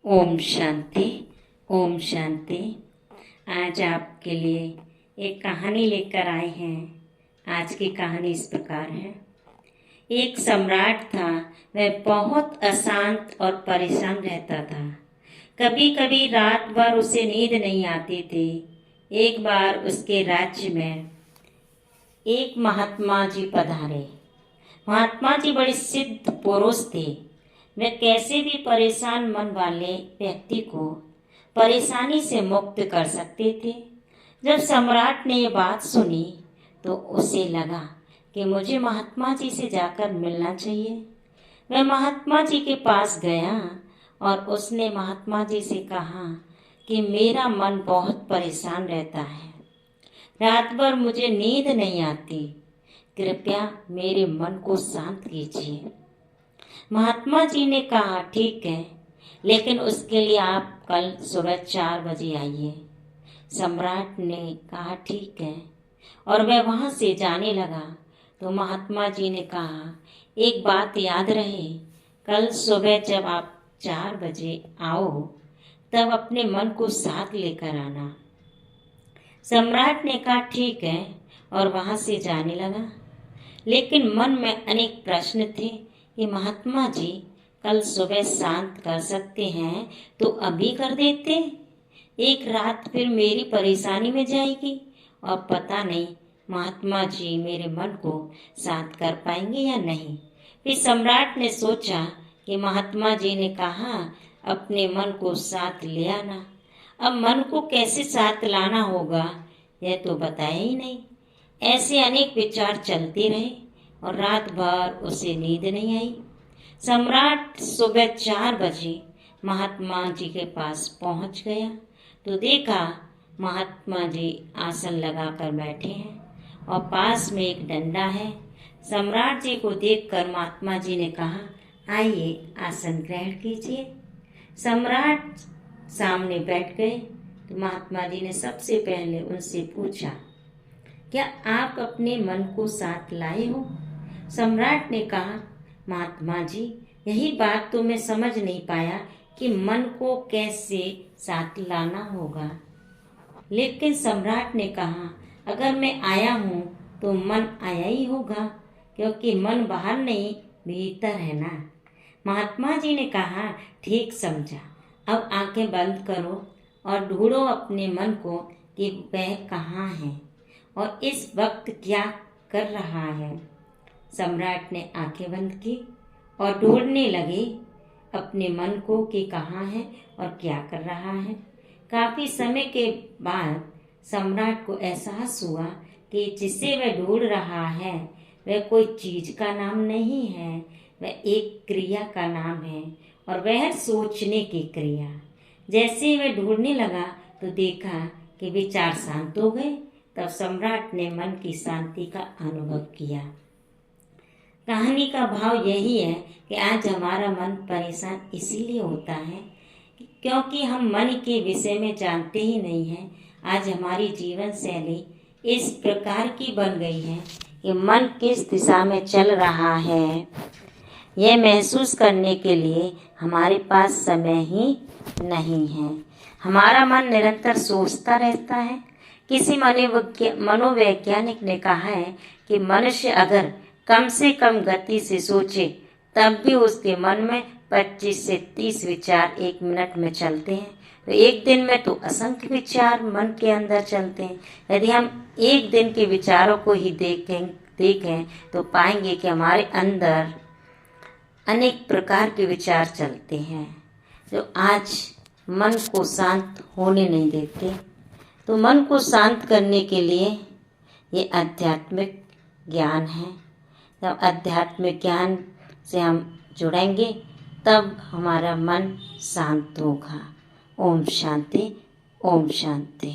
ओम शांति। ओम शांति। आज आपके लिए एक कहानी लेकर आए हैं। आज की कहानी इस प्रकार है। एक सम्राट था। वह बहुत अशांत और परेशान रहता था। कभी कभी रात भर उसे नींद नहीं आती थी। एक बार उसके राज्य में एक महात्मा जी पधारे। महात्मा जी बड़े सिद्ध पुरुष थे। वे कैसे भी परेशान मन वाले व्यक्ति को परेशानी से मुक्त कर सकते थे। जब सम्राट ने ये बात सुनी तो उसे लगा कि मुझे महात्मा जी से जाकर मिलना चाहिए। वह महात्मा जी के पास गया और उसने महात्मा जी से कहा कि मेरा मन बहुत परेशान रहता है। रात भर मुझे नींद नहीं आती। कृपया मेरे मन को शांत कीजिए। महात्मा जी ने कहा ठीक है, लेकिन उसके लिए आप कल सुबह 4 बजे आइए। सम्राट ने कहा ठीक है और वह वहां से जाने लगा। तो महात्मा जी ने कहा एक बात याद रहे, कल सुबह जब आप 4 बजे आओ तब अपने मन को साथ लेकर आना। सम्राट ने कहा ठीक है और वहां से जाने लगा। लेकिन मन में अनेक प्रश्न थे कि महात्मा जी कल सुबह शांत कर सकते हैं तो अभी कर देते। एक रात फिर मेरी परेशानी में जाएगी और पता नहीं महात्मा जी मेरे मन को शांत कर पाएंगे या नहीं। फिर सम्राट ने सोचा कि महात्मा जी ने कहा अपने मन को साथ ले आना। अब मन को कैसे साथ लाना होगा यह तो बताया ही नहीं। ऐसे अनेक विचार चलते रहे और रात भर उसे नींद नहीं आई। सम्राट सुबह 4 बजे महात्मा जी के पास पहुंच गया तो देखा महात्मा जी आसन लगाकर बैठे हैं और पास में एक डंडा है। सम्राट जी को देखकर महात्मा जी ने कहा आइए आसन ग्रहण कीजिए। सम्राट सामने बैठ गए तो महात्मा जी ने सबसे पहले उनसे पूछा क्या आप अपने मन को साथ लाए हो। सम्राट ने कहा महात्मा जी यही बात तो मैं समझ नहीं पाया कि मन को कैसे साथ लाना होगा। लेकिन सम्राट ने कहा अगर मैं आया हूँ तो मन आया ही होगा, क्योंकि मन बाहर नहीं भीतर है ना। महात्मा जी ने कहा ठीक समझा, अब आंखें बंद करो और ढूंढो अपने मन को कि वह कहाँ है और इस वक्त क्या कर रहा है। सम्राट ने आंखें बंद की और ढूंढने लगे अपने मन को कि कहाँ है और क्या कर रहा है। काफी समय के बाद सम्राट को एहसास हुआ कि जिसे वह ढूंढ रहा है वह कोई चीज का नाम नहीं है, वह एक क्रिया का नाम है और वह सोचने की क्रिया। जैसे ही वह ढूंढने लगा तो देखा कि विचार शांत हो गए। तब सम्राट ने मन की शांति का अनुभव किया। कहानी का भाव यही है कि आज हमारा मन परेशान इसीलिए होता है क्योंकि हम मन के विषय में जानते ही नहीं हैं। आज हमारी जीवन शैली इस प्रकार की बन गई है कि मन किस दिशा में चल रहा है यह महसूस करने के लिए हमारे पास समय ही नहीं है। हमारा मन निरंतर सोचता रहता है। किसी मनोवैज्ञानिक ने कहा है कि मनुष्य अगर कम से कम गति से सोचे तब भी उसके मन में 25 से 30 विचार 1 मिनट में चलते हैं। तो एक दिन में तो असंख्य विचार मन के अंदर चलते हैं। यदि हम एक दिन के विचारों को ही देखें तो पाएंगे कि हमारे अंदर अनेक प्रकार के विचार चलते हैं जो आज मन को शांत होने नहीं देते। तो मन को शांत करने के लिए ये आध्यात्मिक ज्ञान है। जब आध्यात्मिक ज्ञान से हम जुड़ेंगे तब हमारा मन शांत होगा। ओम शांति। ओम शांति।